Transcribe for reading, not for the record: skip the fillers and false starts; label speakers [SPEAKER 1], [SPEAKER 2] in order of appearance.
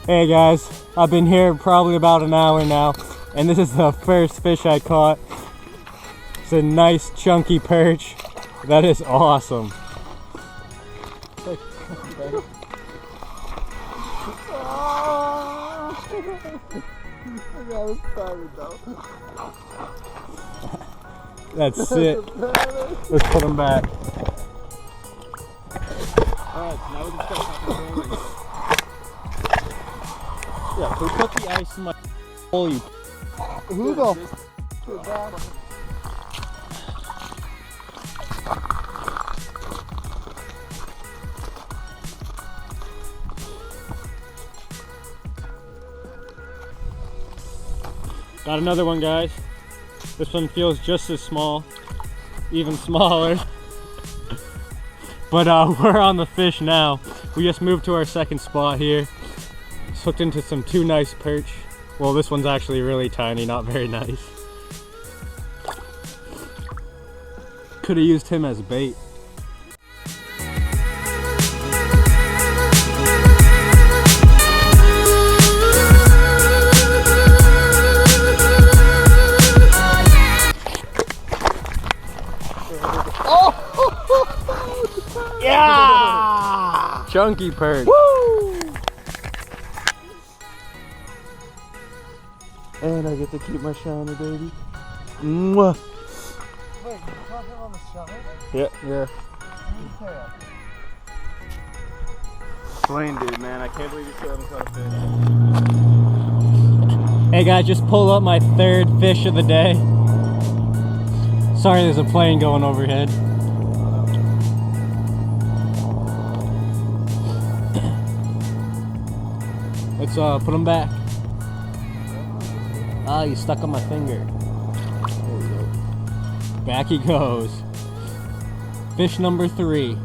[SPEAKER 1] Hey guys, I've been here probably about an hour now, and this is the first fish I caught. It's a nice chunky perch. That is awesome. That's it. Let's put them back.
[SPEAKER 2] Alright, so now we can start talking to.
[SPEAKER 1] Yeah, who put the ice in my hole?
[SPEAKER 2] Who the
[SPEAKER 1] Got another one, guys. This one feels just as small, even smaller. But we're on the fish now. We just moved to our second spot here. It's hooked into some two nice perch. Well, this one's actually really tiny, not very nice. Could have used him as bait. Yeah! Chunky perch.
[SPEAKER 2] Woo! And I get to keep my shiner, baby. Mwah.
[SPEAKER 3] Wait, you caught him on the shiner?
[SPEAKER 2] Yeah.
[SPEAKER 3] Okay.
[SPEAKER 2] Blaine, dude, man, I can't believe you still haven't caught a fish.
[SPEAKER 1] Hey guys, just pulled up my third fish of the day. Sorry, there's a plane going overhead. Let's put them back. Ah, you stuck on my finger. There we go. Back he goes. Fish number 3.